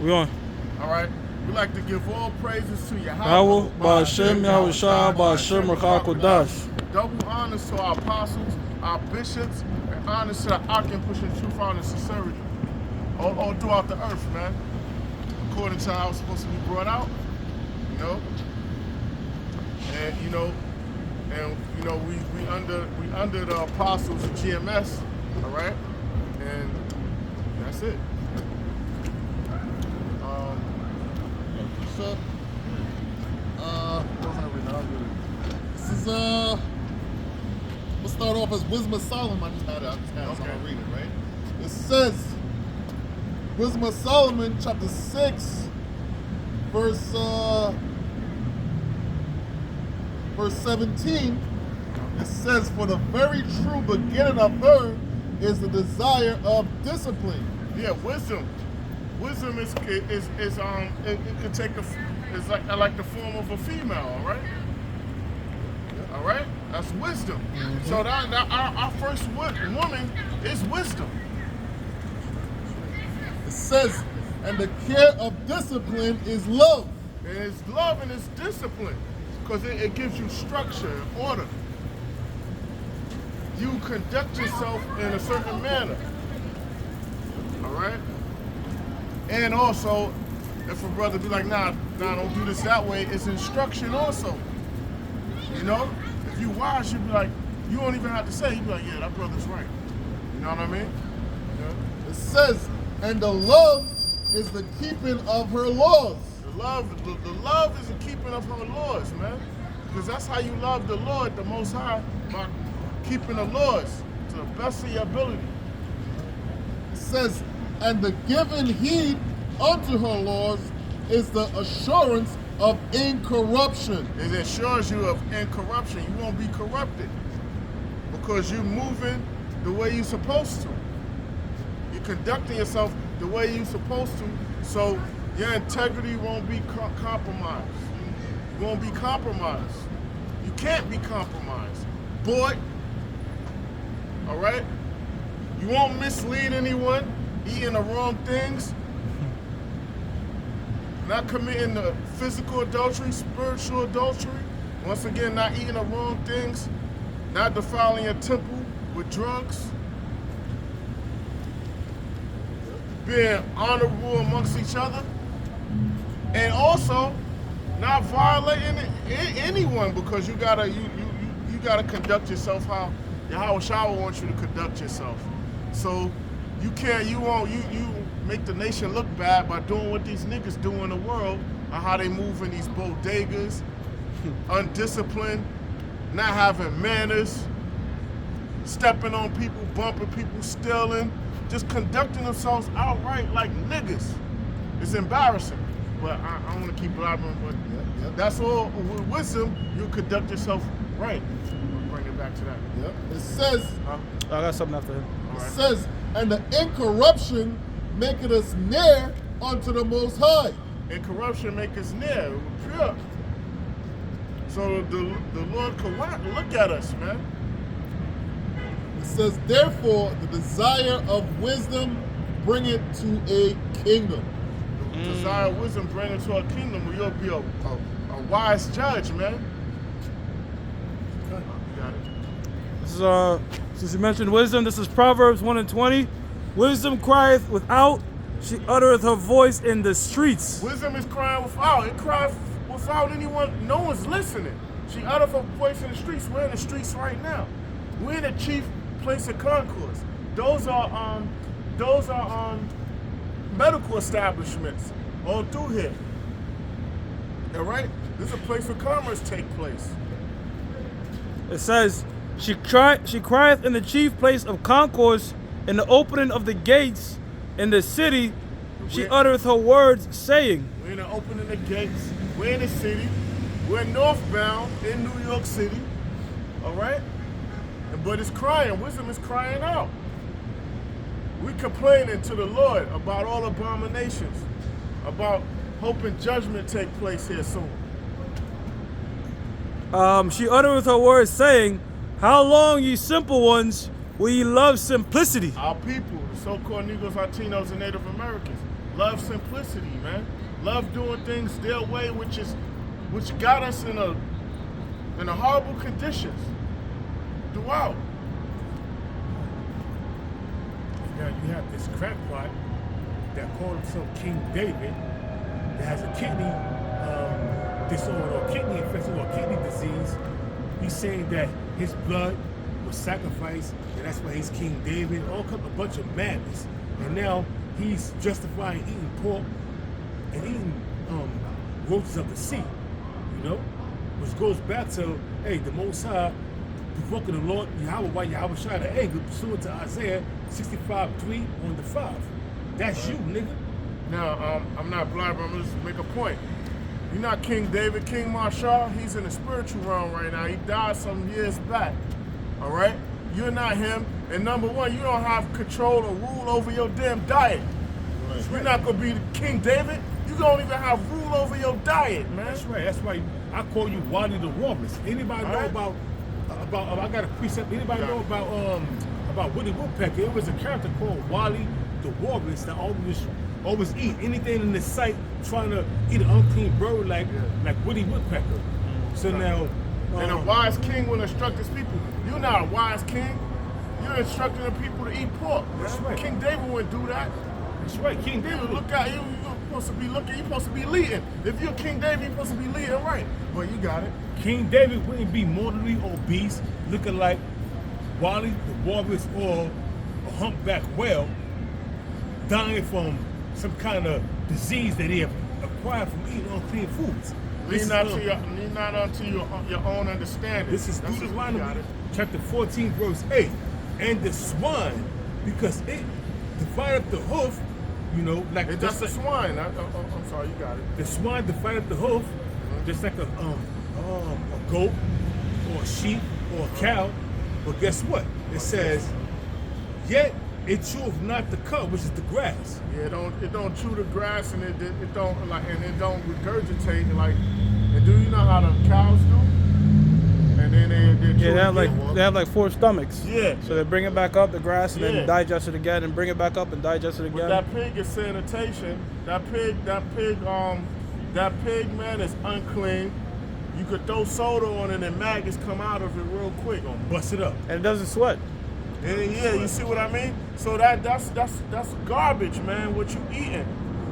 We on. All right. We like to give all praises to Yahweh, Yahweh, Ba'ashem, Yahushua, Ba'ashem, Rakakodash. Double honors to our apostles, our bishops, and honors to the Akim pushing truth out in sincerity. All throughout the earth, man. According to how it's supposed to be brought out. You know? And we under the apostles of GMS, all right? And that's it. So, this is we'll start off as Wisdom of Solomon. I just had it, so I'm gonna read it, right? It says, Wisdom of Solomon, chapter 6, verse 17. It says, for the very true beginning of her is the desire of discipline. Yeah, wisdom. Wisdom is it could take it's like the form of a female, all right? All right? That's wisdom. Mm-hmm. So that our first woman is wisdom. It says, and the care of discipline is love. And it's love and it's discipline. Because it gives you structure and order. You conduct yourself in a certain manner. All right? And also, if a brother be like, nah, don't do this that way, it's instruction also. You know? If you wise, you be like, you don't even have to say, you be like, yeah, that brother's right. You know what I mean? Yeah. It says, and the love is the keeping of her laws. The love is the keeping of her laws, man. Because that's how you love the Lord, the Most High, by keeping the laws to the best of your ability. It says, and the giving heed unto her laws is the assurance of incorruption. It assures you of incorruption. You won't be corrupted because you're moving the way you're supposed to. You're conducting yourself the way you're supposed to, so your integrity won't be compromised. You won't be compromised. You can't be compromised. Boy, all right? You won't mislead anyone, eating the wrong things, not committing the physical adultery, spiritual adultery, once again, not eating the wrong things, not defiling your temple with drugs, being honorable amongst each other, and also not violating anyone, because you gotta conduct yourself how Yahweh wants you to conduct yourself. So you make the nation look bad by doing what these niggas do in the world, and how they move in these bodegas, undisciplined, not having manners, stepping on people, bumping people, stealing, just conducting themselves outright like niggas. It's embarrassing. But I don't want to keep blabbering, but that's all. With wisdom, you conduct yourself right. I'll bring it back to that. Yep. It says, I got something after him. It says, and the incorruption maketh us near unto the Most High. Incorruption make us near, we're pure. So the Lord can look at us, man. It says, therefore, the desire of wisdom bring it to a kingdom. The desire of wisdom bring it to a kingdom where you'll be a wise judge, man. You got it. This is since you mentioned wisdom, this is Proverbs 1:20. Wisdom crieth without, she uttereth her voice in the streets. Wisdom is crying without. It cries without anyone, no one's listening. She uttereth her voice in the streets. We're in the streets right now. We're in the chief place of concourse. Those are medical establishments all through here. All right? This is a place where commerce take place. It says, she crieth in the chief place of concourse, in the opening of the gates in the city, she uttereth her words, saying. We're in the opening of the gates. We're in the city. We're northbound in New York City. All right? But it's crying. Wisdom is crying out. We complaining to the Lord about all abominations, about hoping judgment take place here soon. She uttereth her words, saying, how long, ye simple ones, will ye love simplicity? Our people, the so-called Negroes, Latinos, and Native Americans, love simplicity, man. Love doing things their way, which got us in a horrible conditions throughout. Now you have this crackpot that called himself King David that has a kidney disorder or kidney infection or kidney disease. He's saying that his blood was sacrificed and that's why he's King David. All a bunch of madness. And now he's justifying eating pork and eating roaches of the sea, you know? Which goes back to, hey, the Most High provoking the Lord Yahweh while Yahweh shot the anger pursuant to Isaiah 65:3 on the 5. That's you, nigga. Now, I'm not blind, but I'm gonna just make a point. You're not King David. King Marshall, he's in the spiritual realm right now. He died some years back, all right? You're not him. And number one, you don't have control or rule over your damn diet. Right. You're not gonna be King David. You don't even have rule over your diet, man. That's right. That's why I call you Wally the Walrus. Anybody know about I got a precept. Anybody know about Woody Woodpecker? It was a character called Wally the Walrus that always eat anything in the sight, trying to eat an unclean bird like Woody Woodpecker. So now, and a wise king will instruct his people. You're not a wise king. You're instructing the people to eat pork. That's right. King David wouldn't do that. That's right. King David. Look out, you're supposed to be looking. You're supposed to be leading. If you're King David, you're supposed to be leading right. Well, you got it. King David wouldn't be mortally obese, looking like Wally the Walrus or a humpback whale, dying from some kind of disease that he have acquired from eating unclean foods. Lean not unto your own understanding. This is Deuteronomy chapter 14, verse 8. And the swine, because it divided the hoof, you know, like that's the swine. I'm sorry, you got it. The swine divided the hoof, just like a goat or a sheep or a cow. But guess what? It says, yet it cheweth not the cud, which is the grass. Yeah, it don't chew the grass, and it don't regurgitate like. And do you know how the cows do? And then they have like 4 stomachs. Yeah. So they bring it back up the grass and then digest it again and bring it back up and digest it again. But that pig is sanitation. That pig, man, is unclean. You could throw soda on it and maggots come out of it real quick. Bust it up. And it doesn't sweat. And yeah, you see what I mean? So that's garbage, man. What you eating?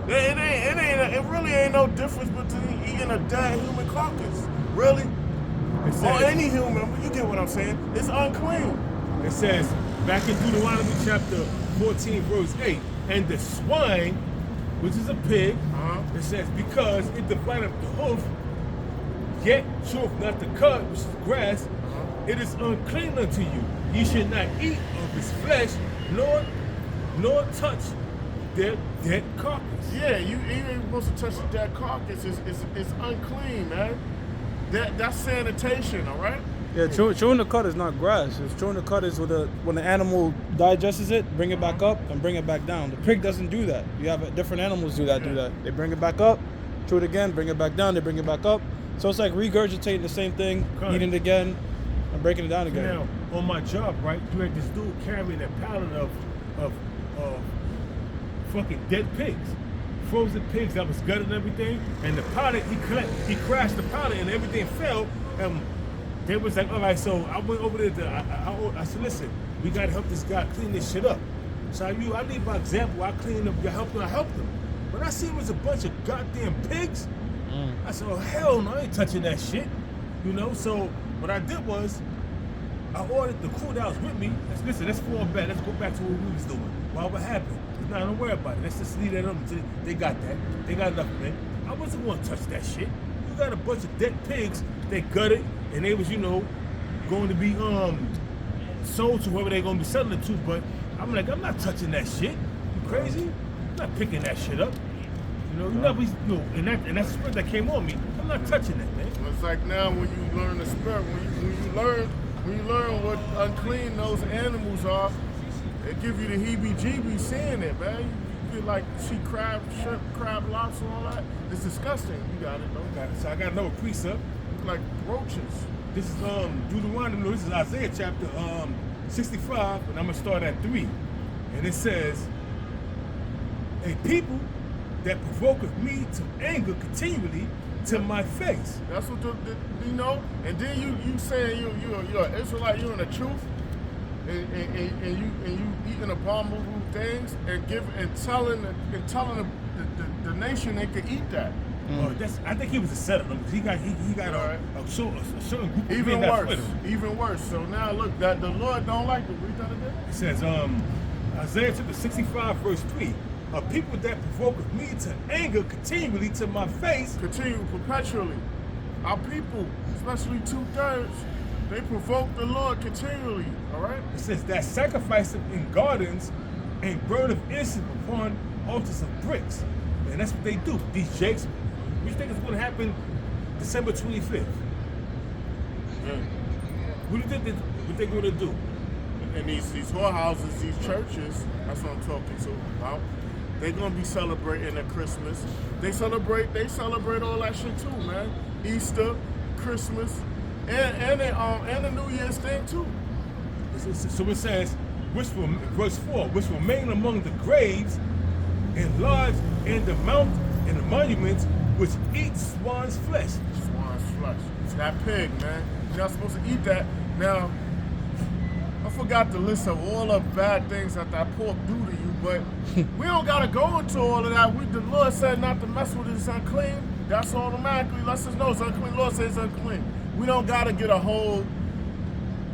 It really ain't no difference between eating a dead human carcass, really, or any human. You get what I'm saying? It's unclean. It says back in Deuteronomy chapter 14, verse 8, and the swine, which is a pig, it says because it divided the hoof, yet cheweth not the cud, which is the grass, it is unclean unto you. Ye should not eat of his flesh, nor touch their dead carcass. Yeah, you ain't supposed to touch the dead carcass. It's unclean, man. That's sanitation, all right? Yeah, chewing the cud is not grass. Chewing the cud is when the animal digests it, bring it back up and bring it back down. The pig doesn't do that. You have different animals do that. They bring it back up, chew it again, bring it back down, they bring it back up. So it's like regurgitating the same thing, eating it again, and breaking it down again. Now, on my job, right, you had this dude carrying a pallet of fucking dead pigs, frozen pigs that was gutted and everything. And the pallet, he crashed the pallet and everything fell. And they was like, all right, so I went over there. I said, listen, we gotta help this guy clean this shit up. So I need by example. I cleaned up, I helped him. When I see it was a bunch of goddamn pigs, I said, oh hell no, I ain't touching that shit. You know, so what I did was, I ordered the crew that was with me. Listen, let's fall back. Let's go back to what we was doing. Well, what happened? Nah, don't worry about it. Let's just leave that on. They got that. They got enough, man. I wasn't going to touch that shit. You got a bunch of dead pigs. They gutted, and they was, going to be sold to whoever they going to be selling it to. But I'm like, I'm not touching that shit. You crazy? I'm not picking that shit up. And that's the spirit that came on me. I'm not touching that, man. It's like now when you learn the spirit, when you learn what unclean those animals are, it give you the heebie-jeebies seeing it, man. You feel like sea crab, shrimp, crab, lobster, all that. It's disgusting. You got it, though. So I got another precept. Look like roaches. This is Deuteronomy. No, this is Isaiah chapter 65, and I'm gonna start at 3. And it says, "A people that provoketh me to anger continually to my face. That's what you know. And then you saying you're an Israelite, you're in the truth, and you eating abominable things and telling the nation they could eat that. I think he was a setup because he got a certain group of Even men that's worse, with him. even worse. So now look, that the Lord don't like it. Read that again. It says, Isaiah chapter 65 verse 3, a people that provoketh me to anger continually to my face. Continue perpetually. Our people, especially 2/3, they provoke the Lord continually. All right. It says that sacrifice in gardens and burn of incense upon altars of bricks. And that's what they do. These jakes. What do you think is going to happen December 25th? What do you think what they're going to do? And these whorehouses, these churches, that's what I'm talking to about. They're gonna be celebrating their Christmas. They celebrate all that shit too, man. Easter, Christmas, and the New Year's thing too. So it says, verse 4, which remain among the graves and lodge in the mountain and the monuments which eat swine's flesh. Swine's flesh. It's that pig, man. You're not supposed to eat that. Now, I forgot the list of all the bad things that pork do to you, but we don't gotta go into all of that. The Lord said not to mess with it, it's unclean. That's automatically lets us know it's unclean. Lord says it's unclean. We don't gotta get a whole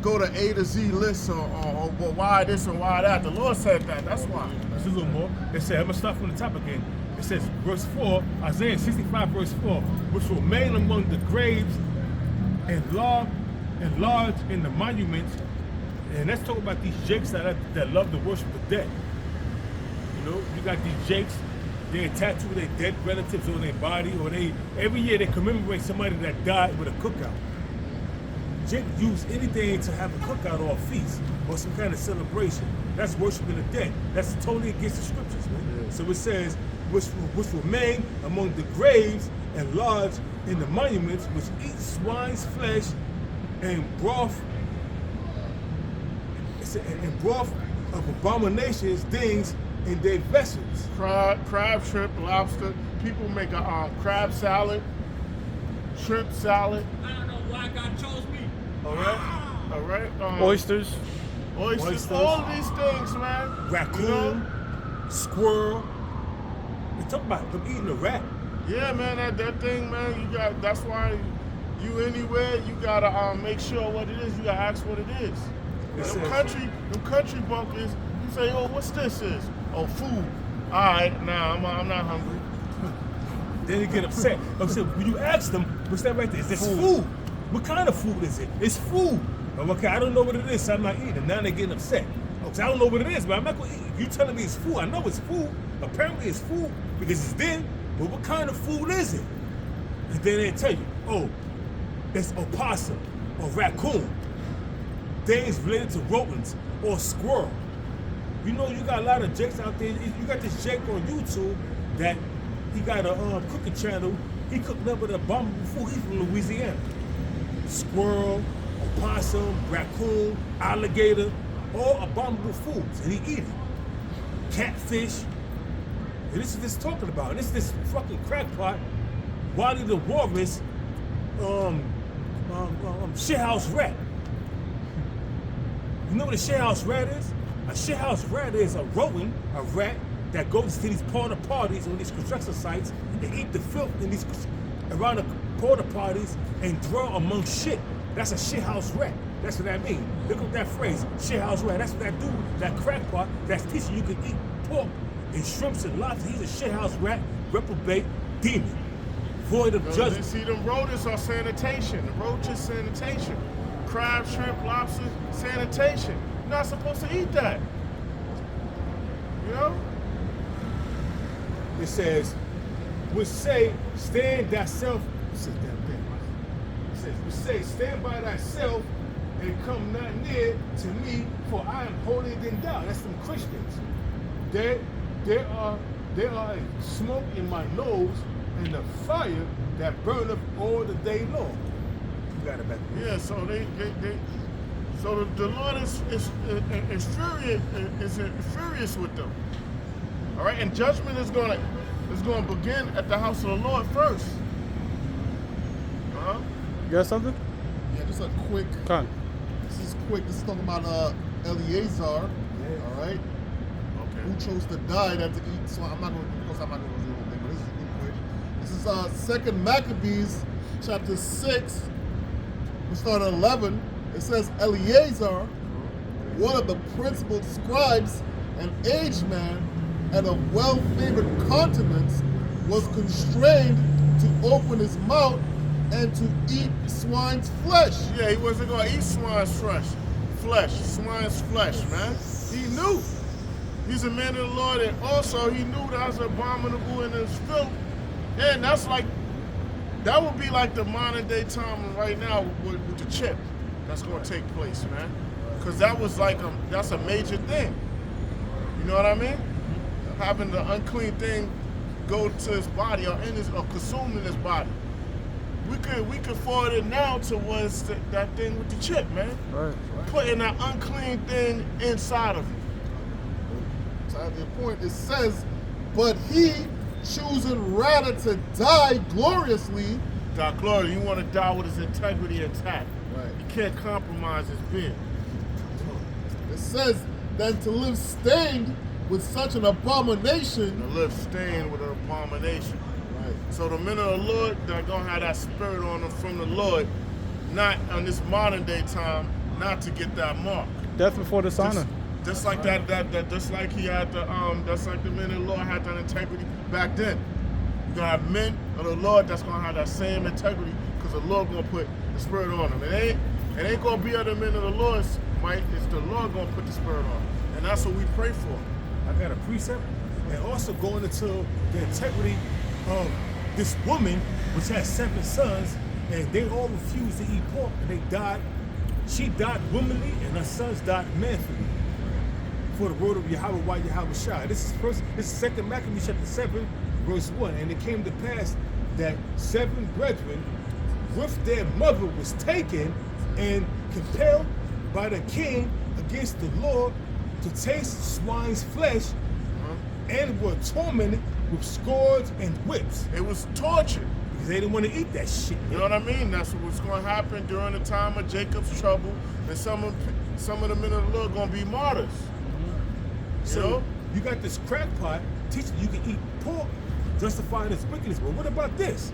go to A to Z list or why this and why that. The Lord said that. That's why. There's a little more. It says, I'm gonna start from the top again. It says, verse 4, Isaiah 65, verse 4, which remain among the graves and lodge in the monuments. And let's talk about these jakes that love to worship the dead. You know, you got these jakes, they tattoo their dead relatives on their body, or every year they commemorate somebody that died with a cookout. Jake use anything to have a cookout or a feast or some kind of celebration. That's worshiping the dead. That's totally against the scriptures, man. Yeah. So it says, which remain among the graves and lodge in the monuments, which eat swine's flesh and broth. And broth of abominations, things in their vessels. Crab, shrimp, lobster. People make a crab salad, shrimp salad. I don't know why God chose me. All right. Oysters. All of these things, man. Raccoon, you know? squirrel. We talk about them eating a rat. Yeah, man. That thing, man. That's why you anywhere you gotta make sure what it is. You gotta ask what it is. Them country bunkers, you say, oh, what's this is? Oh, food. All right, nah, I'm not hungry. Then they get upset. When you ask them, what's that right there? Is this food? What kind of food is it? It's food. Okay, I don't know what it is, so I'm not eating. Now they're getting upset. Okay, I don't know what it is, but I'm not gonna eat. If you're telling me it's food, I know it's food. Apparently it's food because it's there, but what kind of food is it? And then they tell you, oh, it's opossum or raccoon. Things related to rodents or squirrel. You know, you got a lot of jakes out there. You got this jake on YouTube that he got a cooking channel. He cooked up with abominable food. He's from Louisiana. Squirrel, opossum, raccoon, alligator, all abominable foods, and he eat it. Catfish. And this is this talking about. And this fucking crackpot, Wally the Walrus, shithouse rat. You know what a shithouse rat is? A shithouse rat is a rodent, a rat that goes to these porta parties on these construction sites and eat the filth in these around the porta parties and throw among shit. That's a shithouse rat. That's what that means. Look up that phrase, shithouse rat. That's what that dude, that crackpot, that's teaching you can eat pork and shrimps and lobster. He's a shithouse rat, reprobate, demon, void of judgment. See, them rodents are sanitation. The roaches, sanitation. Crab, shrimp, lobster, sanitation. You're not supposed to eat that. You know? It says, which say, stand thyself. It says that thing. It says, which say, stand by thyself and come not near to me, for I am holier than thou. That's some Christians. There are a smoke in my nose and a fire that burneth all the day long. You got it back. Yeah, so so the Lord is furious with them. All right, and judgment is gonna It's going to begin at the house of the Lord first. You got something? Yeah, just a quick. Con. This is quick. This is talking about Eleazar. All right. Okay. Who chose to die than to eat? So I'm not going to go through the whole thing, but this is real quick. This is Second Maccabees, chapter 6. We start at 11. It says Eleazar, one of the principal scribes, an aged man, and of well-favored countenance, was constrained to open his mouth and to eat swine's flesh. Yeah, he wasn't going to eat swine's swine's flesh, man. He knew. He's a man of the Lord, and also he knew that was abominable in his filth. And that would be like the modern day time right now with the chip that's going to take place, man. Because that's a major thing. You know what I mean? Having the unclean thing go to his body or consume in his body. We could forward it now towards that thing with the chip, man. Right. Putting that unclean thing inside of you. To add your point, it says, but he choosing rather to die gloriously. God, glory, you want to die with his integrity intact. Right. You can't compromise his being. It says, than to live stained with such an abomination. To live stained with an abomination. Right. So the men of the Lord, they're going to have that spirit on them from the Lord, not on this modern day time, not to get that mark. Death before dishonor. Just like that, just like he had that's like the men of the Lord had that integrity back then. You're gonna have men of the Lord that's gonna have that same integrity because the Lord gonna put the spirit on them. It ain't gonna be other men of the Lord's might. It's the Lord gonna put the spirit on them, and that's what we pray for. I got a precept, and also going into the integrity of this woman, which has 7 sons, and they all refused to eat pork, and they died. She died womanly, and her sons died manfully. For the word of Yahweh Shai. This is 2 Maccabees chapter 7, verse 1. And it came to pass that 7 brethren with their mother was taken and compelled by the king against the Lord to taste swine's flesh, and were tormented with scourge and whips. It was torture. Because they didn't want to eat that shit. You know what I mean? That's what's going to happen during the time of Jacob's trouble, and some of the men of the Lord going to be martyrs. So you got this crackpot teaching you can eat pork, justifying its wickedness. But what about this?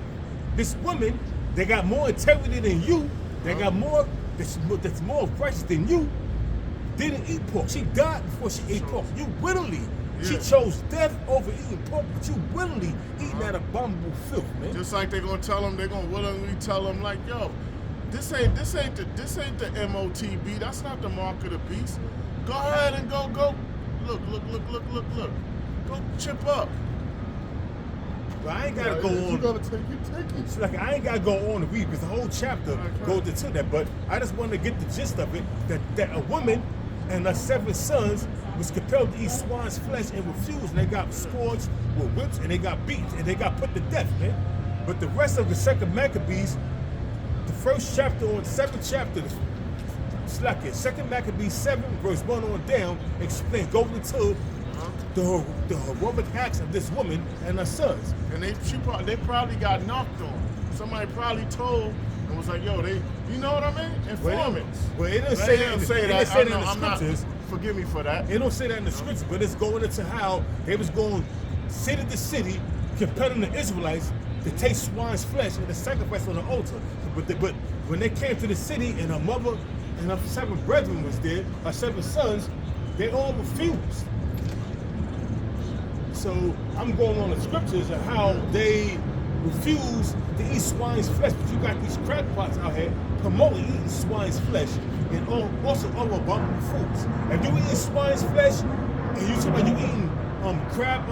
This woman, they got more integrity than you. They got more that's more righteous than you. Didn't eat pork. She died before she ate pork. You willingly. She chose death over eating pork, but you willingly eating that abominable filth, man. Just like they're gonna tell them, they're gonna willingly tell them, like, yo, this ain't the MOTB. That's not the mark of the beast. Go ahead and go. Look. Go chip up. But I ain't gotta go on. You gotta take it. It's like I ain't gotta go on to read because the whole chapter goes into that. But I just wanted to get the gist of it that a woman and her 7 sons was compelled to eat swine's flesh and refused, and they got scourged with whips and they got beat and they got put to death, man. But the rest of the 2nd Maccabees, the first chapter on the 7th chapter, it's like it. 2nd Maccabees 7 verse 1 on down explains, goes into the heroic acts of this woman and her sons. And they probably got knocked on. Somebody probably told and was like, yo, you know what I mean? Informants. Well, it didn't say that in the scriptures. Forgive me for that. It don't say that in the scriptures, but it's going into how they was going city to city, compelling the Israelites to taste swine's flesh and to sacrifice on the altar. But when they came to the city and her mother and her 7 brethren was there, her 7 sons, they all refused. So I'm going on the scriptures of how they refuse to eat swine's flesh, but you got these crackpots out here promoting eating swine's flesh and also other abominable foods. If you eating swine's flesh and you talking about you eating crab,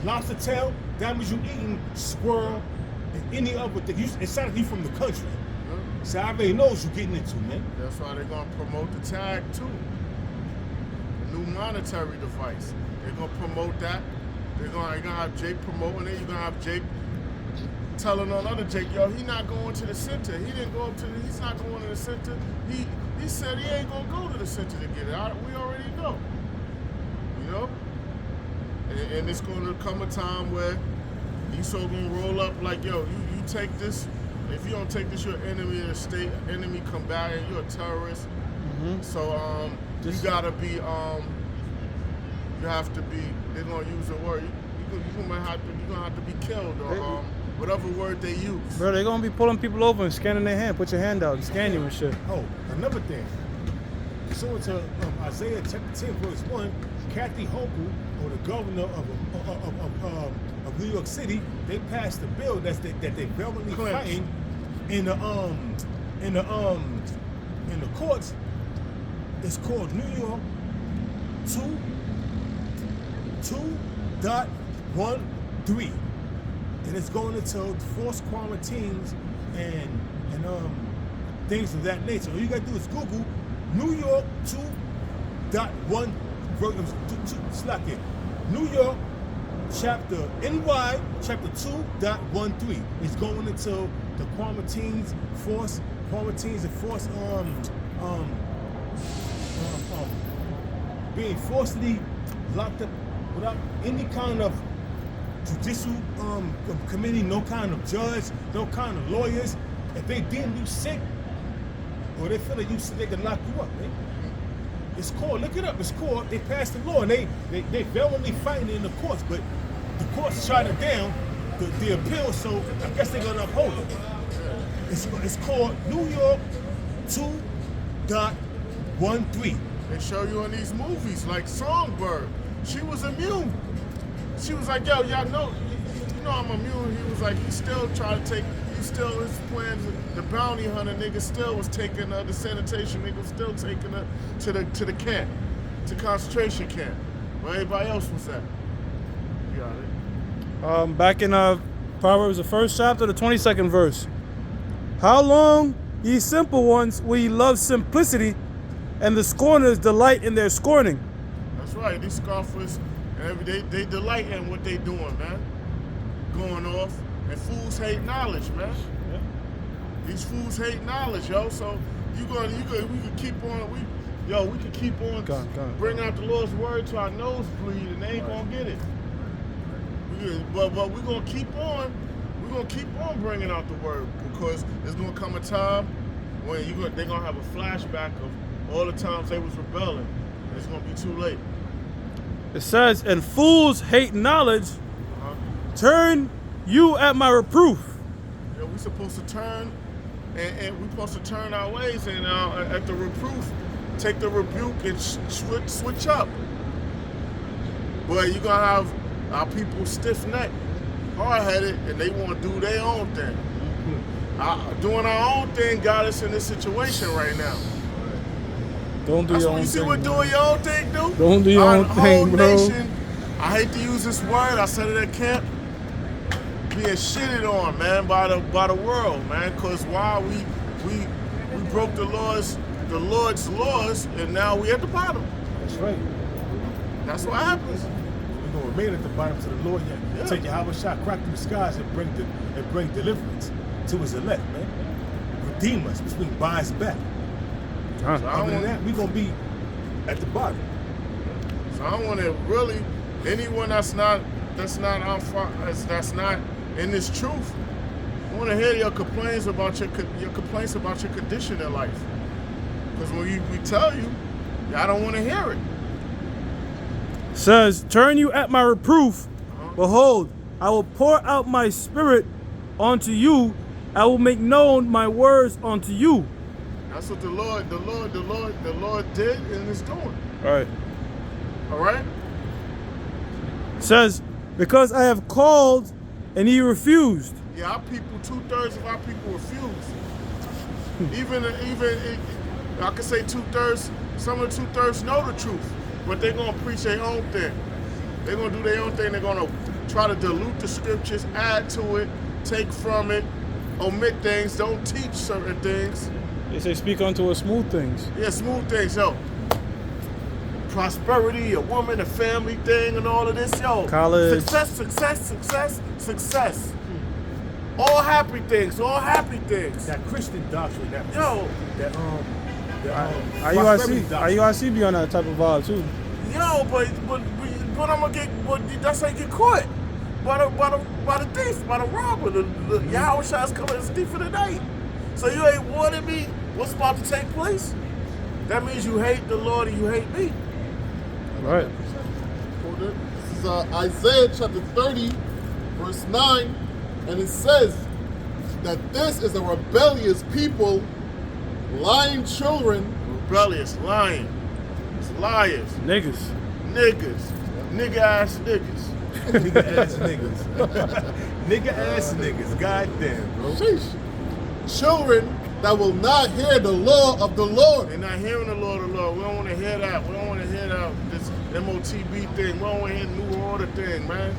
lobster tail, that means you eating squirrel and any other thing. It sounds like you from the country. So I already know what you're getting into, man. That's why they're gonna promote the tag too. The new monetary device. They're gonna promote that. You're gonna have Jake promoting it. You're gonna have Jake telling on other Jake, yo, he not going to the center. He didn't go up to he's not going to the center. He said he ain't gonna go to the center to get it. We already know. You know? And it's going to come a time where Esau going to roll up like, yo, you take this. If you don't take this, you're an enemy of the state, enemy combatant, you're a terrorist. So you gotta be, you have to be, they're gonna use the word, you're gonna have to be killed, or whatever word they use. Bro, they're gonna be pulling people over and scanning their hand. Put your hand out and scan you and shit. Oh, another thing. So to Isaiah chapter 10, verse 1, Kathy Hochul, or the governor of New York City, they passed a bill that they vehemently fighting in the courts. It's called New York 2.13, and it's going into forced quarantines and things of that nature. All you gotta do is Google New York 2.1 slack it. New York chapter NY chapter 2.13 is going into the quarantines and forced being forcibly locked up without any kind of judicial committee, no kind of judge, no kind of lawyers. If they deem you sick or they feel that you sick, they can lock you up, man. It's called, look it up, it's called, they passed the law and they vehemently fighting in the courts, but the courts shot it down, the appeal, so I guess they're gonna uphold it. It's called New York 2.13. They show you in these movies, like Songbird. She was immune. She was like, yo, y'all know, you know I'm immune. He was like, he still trying to take, his plans, the bounty hunter nigga still was taking the sanitation nigga was still taking her to the camp, to concentration camp. Where everybody else was at. You got it. Back in Proverbs, the first chapter, the 22nd verse. How long, ye simple ones, will ye love simplicity, and the scorners delight in their scorning? That's right. These scoffers, they delight in what they doing, man. Going off. And fools hate knowledge, man. Yeah. These fools hate knowledge, yo. So we could keep on, we could keep on bringing out the Lord's word to our nosebleed, and they ain't gonna get it. But we're gonna keep on. We're gonna keep on bringing out the word, because there's gonna come a time when they're gonna have a flashback of all the times they was rebelling. And it's gonna be too late. It says, and fools hate knowledge. Turn you at my reproof. Yeah, we're supposed to turn, and we're supposed to turn our ways, and at the reproof, take the rebuke and switch up. But you're gonna have our people stiff-necked, hard-headed, and they want to do their own thing. Doing our own thing got us in this situation right now. Don't do That's your what own you see thing. what doing your own thing do? Don't do your own thing, bro. Nation, I hate to use this word, I said it at camp, being shitted on, man, by the world, man, because why we broke the Lord's laws, and now we at the bottom. That's right. That's what happens. We're gonna remain at the bottom to the Lord. Yeah. Take Yahweh shot, crack through the skies, and bring deliverance to His elect, man. Redeem us between buys back. So Other than that, we're gonna be at the bottom. So I want to really, anyone that's not in this truth, I want to hear your complaints about your condition in life. Because when we tell you, y'all don't want to hear it. Says, turn you at my reproof. Behold, I will pour out my spirit unto you. I will make known my words unto you. That's what the Lord did and is doing. All right. All right? Says, because I have called and ye refused. Yeah, our people, 2/3 of our people refuse. Even I could say 2/3. Some of the 2/3 know the truth, but they're gonna preach their own thing. They're gonna do their own thing. They're gonna try to dilute the scriptures, add to it, take from it, omit things, don't teach certain things. They say, speak unto us smooth things. Yeah, smooth things, yo. Prosperity, a woman, a family thing, and all of this, yo. College. Success. All happy things. That Christian doctrine, IUIC be on that type of vibe too. Yo, but but I'm gonna get. But that's how you get caught by the thief, by the robber. The Yahweh Shai's coming as a thief for the night. So you ain't warning me what's about to take place. That means you hate the Lord and you hate me. Right. This is Isaiah chapter 30, verse 9, and it says that this is a rebellious people, lying children. Rebellious, lying, liars, Niggas. nigga ass niggas. Nigga ass niggas. Nigga ass niggas. Goddamn, bro. Sheesh. Children that will not hear the law of the Lord. They're not hearing the Lord of the Lord. We don't want to hear that. We don't want to hear that this MOTB thing. We don't want to hear New Order thing, man.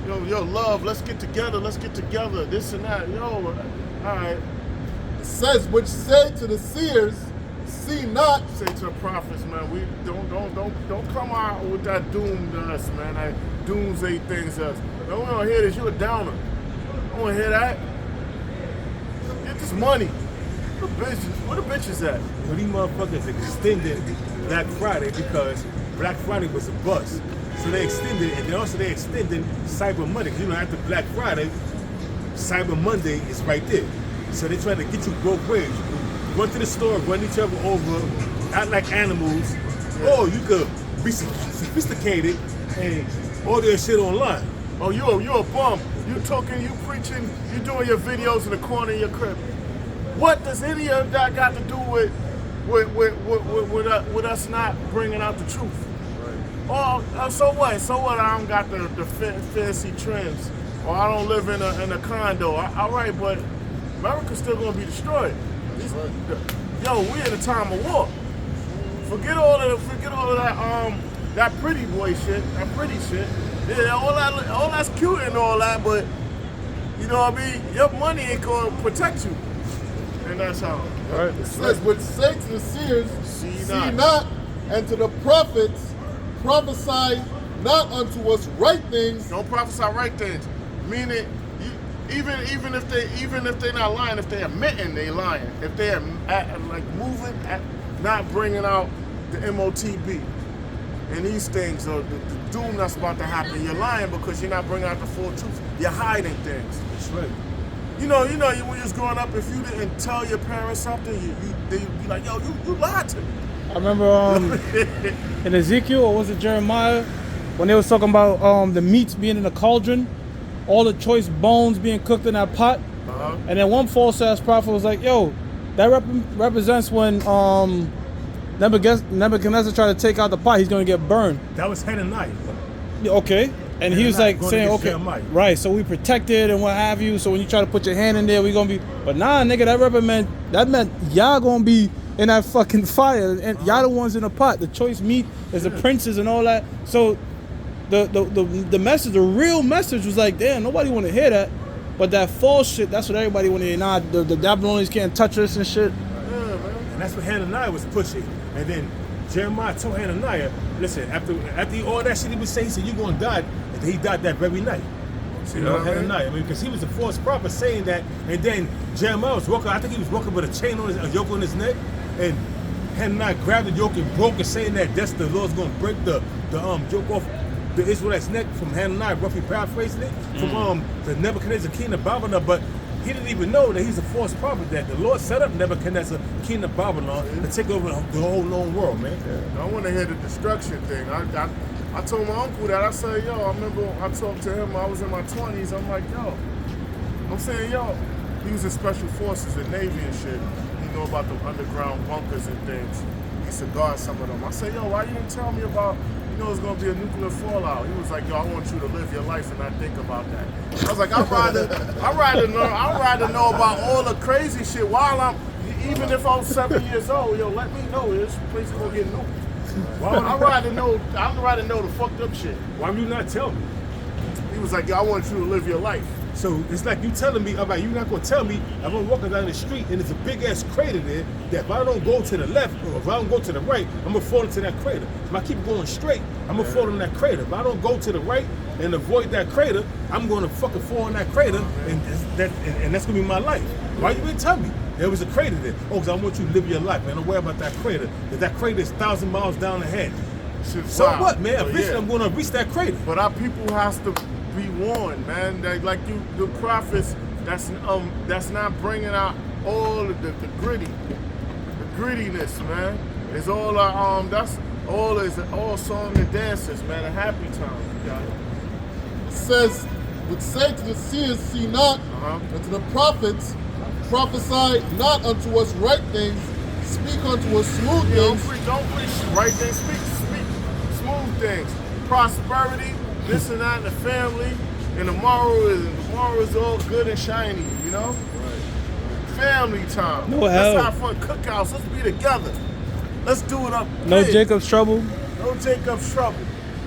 Yo, love, let's get together. This and that. Yo, all right. It says, which say to the seers, see not. Say to the prophets, man, we don't come out with that doom to us, man. That doomsday things to us. No, we don't hear this. You a downer. I don't want to hear that. Get this money. Where the bitches at? Well, these motherfuckers extended Black Friday because Black Friday was a bust. So they extended it, and then also they extended Cyber Monday. You know, after Black Friday, Cyber Monday is right there. So they're trying to get you both ways. You can run to the store, run each other over, act like animals, or you could be sophisticated and order your shit online. Oh, you a bum. You talking, you preaching, you doing your videos in the corner of your crib. What does any of that got to do with us not bringing out the truth? Right. Oh, so what? So what? I don't got the fancy trims, or I don't live in a condo. All right, but America's still gonna be destroyed. Yo, we in a time of war. Forget all of that pretty boy shit, that pretty shit. Yeah, all that's cute and all that, but you know what I mean? Your money ain't gonna protect you. And that's how. Right. It says, which say to the seers, See not, and to the prophets, prophesy not unto us right things. Don't prophesy right things. Meaning, even if they're not lying, if they're admitting they lying, if they're not bringing out the MOTB and these things or the doom that's about to happen, you're lying because you're not bringing out the full truth. You're hiding things. That's right. You know, when you was growing up, if you didn't thell your parents something, they'd be like, yo, you lied to me. I remember in Ezekiel, or was it Jeremiah, when they was talking about the meats being in a cauldron, all the choice bones being cooked in that pot. Uh-huh. And then one false ass prophet was like, yo, that represents when Nebuchadnezzar tried to take out the pot, he's going to get burned. That was Hananiah. Okay. And he was like going saying, against okay, Jeremiah. right, so we protected and what have you. So when you try to put your hand in there, we going to be, but nah, nigga, that meant y'all going to be in that fucking fire. And y'all the ones in the pot. The choice meat is the princes and all that. So the message, the real message was like, damn, nobody want to hear that. But that false shit, that's what everybody want to hear. Nah, the Babylonians can't touch us and shit. And that's what Hananiah was pushing. And then Jeremiah told Hananiah, listen, after all that shit he was saying, he said, you're going to die. And then he died that very night. See You know, what I mean? Hananiah. I mean, because he was a false prophet saying that. And then Jeremiah was walking, I think he was walking with a chain on a yoke on his neck. And Hananiah grabbed the yoke and broke it, saying that that's the Lord's going to break the yoke off the Israelites' neck from Hananiah, roughly paraphrasing it, from the Nebuchadnezzar, king of Babylon. But he didn't even know that he's a false prophet, that the Lord set up Nebuchadnezzar, king of Babylon, to take over the whole known world, man. I want to hear the destruction thing. I told my uncle that. I said, yo, I remember I talked to him, I was in my 20s. I'm like, yo, I'm saying, yo, he was in special forces and Navy and shit. He know about the underground bunkers and things. He used to guard some of them. I said, yo, why you didn't tell me about, you know, it's going to be a nuclear fallout? He was like, yo, I want you to live your life and not think about that. I was like, I'd rather know about all the crazy shit while even if I'm 7 years old, yo, let me know this place is going to get nuked. I'd rather know the fucked up shit. Why would you not tell me? He was like, yo, I want you to live your life. So it's like you telling me, all right, you're not going to tell me, if I'm walking down the street and there's a big ass crater there, that if I don't go to the left or if I don't go to the right, I'm going to fall into that crater. If I keep going straight, I'm going to fall in that crater. If I don't go to the right and avoid that crater, I'm going to fucking fall in that crater, and that's going to be my life. Why you didn't tell me? There was a crater there. Oh, because I want you to live your life, man. Don't worry about that crater. Because that crater is 1,000 miles down ahead. Shit's So wild. what, man? But Eventually yeah. I'm gonna reach that crater. But our people has to be warned, man. Like you, the prophets, that's not bringing out all of the grittiness, man. It's all that's all song and dances, man. A happy time, y'all. It says, would say to the seers, see not, and to the prophets, prophesy not unto us right things, speak unto us smooth Don't things. preach right things. Speak smooth things. Prosperity, this and that in the family, and tomorrow is all good and shiny, you know? Family time. No Let's hell. have fun. Cookouts. Let's be together. Let's do it up. No big. Jacob's trouble. No Jacob's trouble.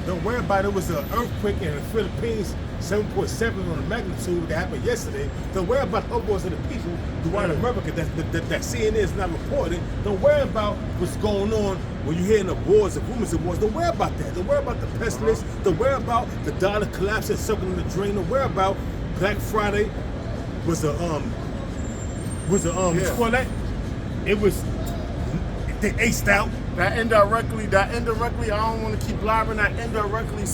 Don't worry about it. It was an earthquake in the Philippines, 7.7 on the magnitude that happened yesterday. Don't worry about the upwards of the people throughout America that CNN is not reporting. Don't worry about what's going on when you hear in the wars and rumors of wars. Don't worry about that. Don't worry about the pestilence. Don't worry about the dollar collapsing, sucking in the drain. Don't worry about Black Friday was a what you call that? It was they aced out. That indirectly, I don't want to keep blabbering. That indirectly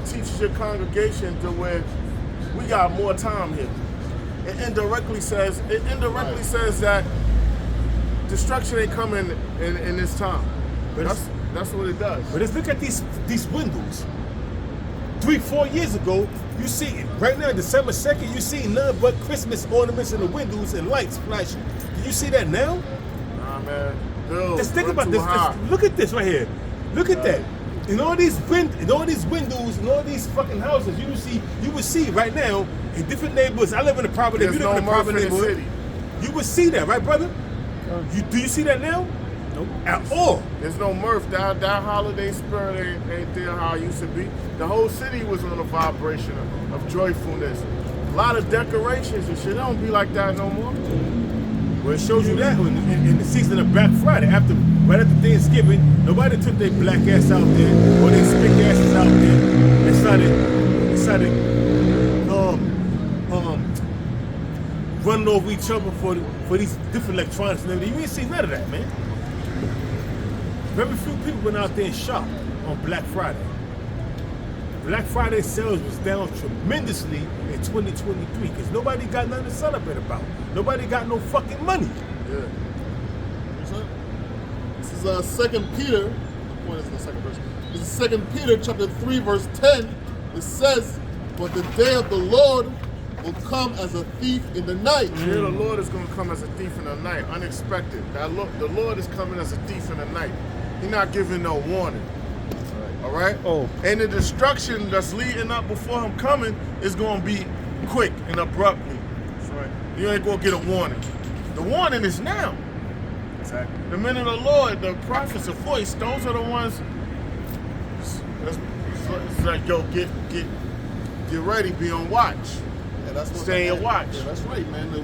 teaches your congregation to where we got more time here. It indirectly says that destruction ain't coming in this time. But That's what it does. But let's look at these windows. 3-4 years ago, you see right now, December 2nd, you see none but Christmas ornaments in the windows and lights flashing. Do you see that now? Nah, man. Dude, Just think we're about too this. high. Look at this right here. Look at that. In all these windows, in all these fucking houses, you would see right now in different neighborhoods. I live in a private neighborhood. There's You live no in a private mirth in the neighborhood. city. You would see that, right, brother? Do you see that now? Nope. At all. There's no mirth. That holiday spirit ain't there how it used to be. The whole city was on a vibration of joyfulness. A lot of decorations and shit. It don't be like that no more. Well, it shows you that in the season of Black Friday, right after Thanksgiving, nobody took their black ass out there or their spick asses out there and started running over each other for these different electronics and everything. You ain't see none of that, man. Very few people went out there and shopped on Black Friday. Black Friday sales was down tremendously in 2023 because nobody got nothing to celebrate about. Nobody got no fucking money. Yeah. This is 2 Peter. What is the second verse? This is 2 Peter chapter 3 verse 10. It says, "But the day of the Lord will come as a thief in the night." Yeah, the Lord is going to come as a thief in the night, unexpected. The Lord is coming as a thief in the night. He's not giving no warning. All right? Oh. And the destruction that's leading up before him coming is going to be quick and abruptly. That's right. You ain't going to get a warning. The warning is now. Exactly. The men of the Lord, the prophets of voice, those are the ones. It's like, yo, get ready, be on watch. Yeah, that's what, Stay man. and watch. Yeah, that's right, man. We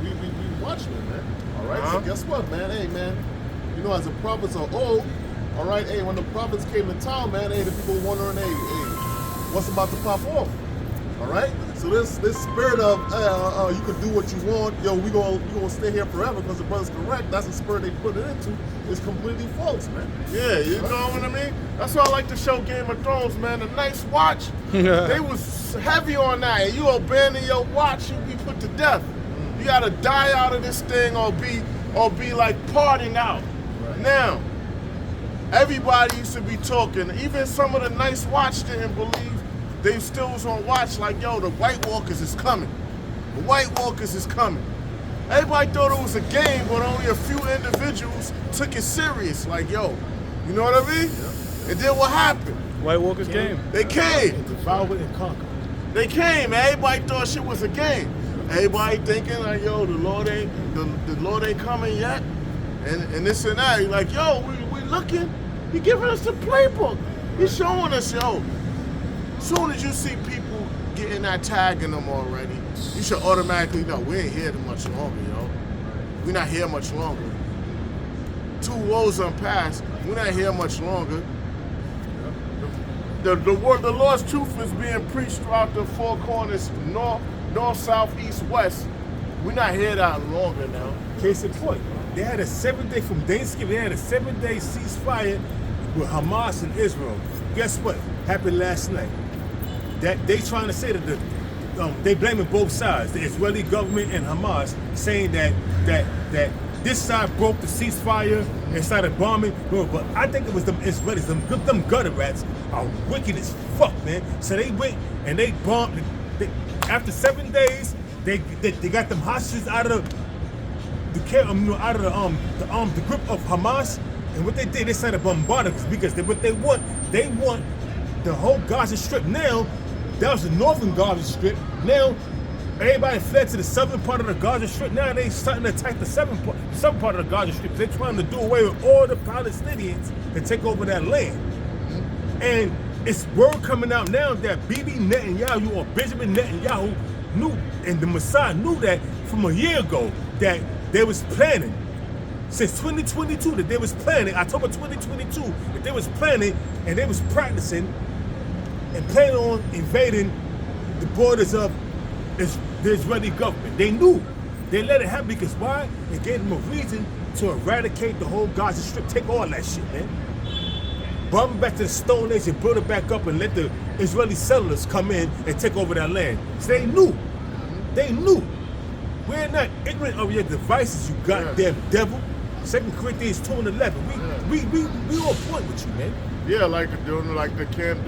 watchmen, man. All right. Uh-huh. So guess what, man? Hey, man. You know, as the prophets are old, all right. Hey, when the prophets came to town, man, hey, the people were wondering, hey, what's about to pop off? All right. So this spirit of you can do what you want, yo, we gonna stay here forever because the brother's correct. That's the spirit they put it into. Is completely false, man. Yeah, you know what I mean? That's why I like to show Game of Thrones, man. The Night's Watch, they was heavy on that. And you abandon your watch, you be put to death. You gotta die out of this thing or be like parting out. Right. Now, everybody used to be talking. Even some of the Night's Watch didn't believe. They still was on watch like, yo, the White Walkers is coming. The White Walkers is coming. Everybody thought it was a game, but only a few individuals took it serious. Like, yo, you know what I mean? Yeah. And then what happened? White Walkers came. They came. Devour and conquer. They came. Everybody thought shit was a game. Everybody thinking like, yo, the Lord ain't coming yet, and this and that. You're like, yo, we looking. He giving us the playbook. He's showing us, yo. Soon as you see people getting that tag in them already, you should automatically know we ain't here much longer, yo. We're not here much longer. 2 woes unpassed. We're not here much longer. The Lord's truth is being preached throughout the 4 corners, north, south, east, west. We're not here that longer now. Case in point, they had a 7-day from Thanksgiving. They had a 7-day ceasefire with Hamas and Israel. Guess what happened last night? That they trying to say that they blaming both sides, the Israeli government and Hamas, saying that this side broke the ceasefire and started bombing. But I think it was them Israelis, them gutter rats are wicked as fuck, man. So they went and they bombed. After 7 days, they got them hostages out of the grip of Hamas. And what they did, they started bombarding us because what they want the whole Gaza Strip. Now, that was the northern Gaza Strip. Now, everybody fled to the southern part of the Gaza Strip. Now they starting to attack the southern part of the Gaza Strip. They're trying to do away with all the Palestinians and take over that land. And it's word coming out now that Bibi Netanyahu or Benjamin Netanyahu knew, and the Mossad knew that from a year ago, that they was planning. Since 2022, that they was planning, October 2022, that they was planning and they was practicing and planning on invading the borders of the Israeli government. They knew. They let it happen because why? It gave them a reason to eradicate the whole Gaza Strip, take all that shit, man. Bomb back to the Stone Age and build it back up and let the Israeli settlers come in and take over that land. So they knew. They knew. We're not ignorant of your devices, you goddamn devil. 2 Corinthians 2:11. We on point with you, man. Yeah, like during the camp.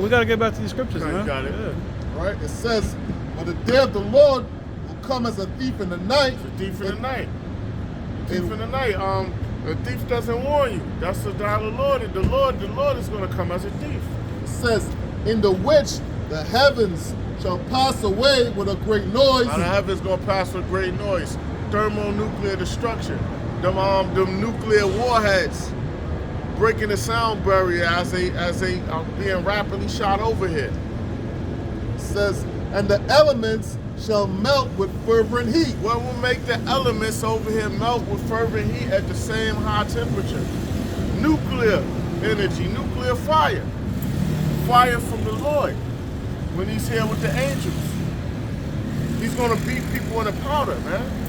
We gotta get back to the scriptures, man. Got it. Yeah. Right? It says, but the day of the Lord will come as a thief in the night. It's a thief in the night. Thief in the night. The thief doesn't warn you. That's the day of the Lord. The Lord is going to come as a thief. It says, in the which the heavens shall pass away with a great noise. Now the heavens going to pass with great noise. Thermonuclear destruction. Them nuclear warheads breaking the sound barrier as they are being rapidly shot over here. It says, and the elements shall melt with fervent heat. What will make the elements over here melt with fervent heat at the same high temperature? Nuclear energy, nuclear fire. Fire from the Lord when he's here with the angels. He's going to beat people in the powder, man.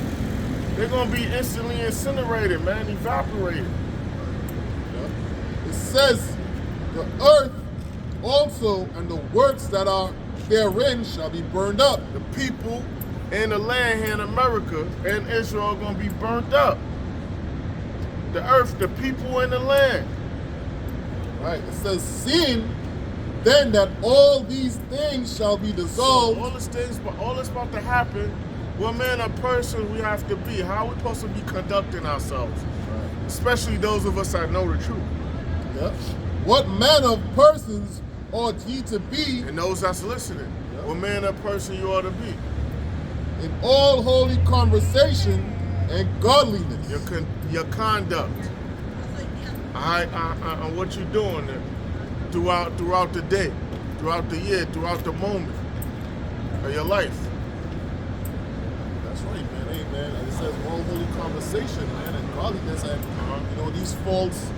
They're going to be instantly incinerated, man, evaporated. It says, the earth also and the works that are therein shall be burned up. The people in the land here in America and Israel are going to be burnt up. The earth, the people in the land. Right. It says, seeing then that all these things shall be dissolved. So all this about to happen. What manner of person we have to be? How are we supposed to be conducting ourselves? Right. Especially those of us that know the truth. Yep. What manner of persons ought ye to be? And those that's listening. Yep. What manner of person you ought to be? In all holy conversation and godliness. Your conduct. On what you're doing throughout the day, throughout the year, throughout the moment of your life. That's right, man. Hey, man. It says all holy conversation, man, and godliness, and you know these false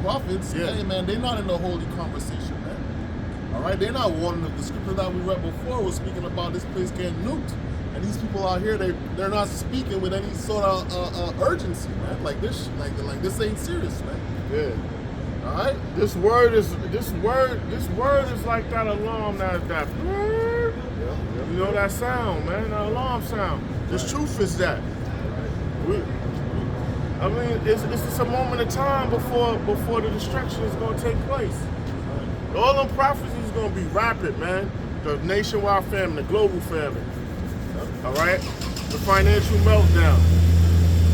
prophets. Yeah. Hey, man, they're not in the holy conversation, man. All right, they're not one of the scripture that we read before was speaking about this place getting nuked, and these people out here, they're not speaking with any sort of urgency, man. Like this ain't serious, man. Yeah. All right. This word is like that alarm that. You know that sound, man, that alarm sound. This truth is that. I mean, it's just a moment of time before the destruction is going to take place. All them prophecies is going to be rapid, man. The nationwide famine, the global famine. All right? The financial meltdown.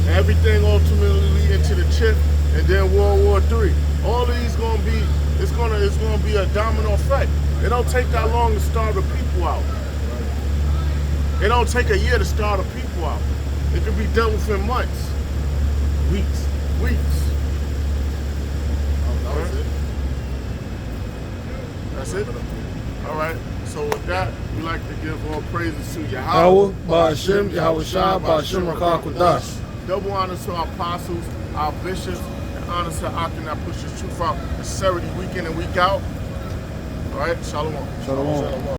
Everything ultimately leading to the chip and then World War III. All of these going to be, it's going to be a domino effect. It don't take that long to starve the people out. It don't take a year to starve the people out. It could be done within months. Weeks. That was it. That's it? All right. So with that, we like to give all praises to Yahweh. Ba'ashem, Yahweh Shah, Ba'ashem Rakah Kudash. Double honor to our apostles, our bishops, and honor to Akin that pushes truth out sincerity week in and week out. All right. Shalom. Shalom.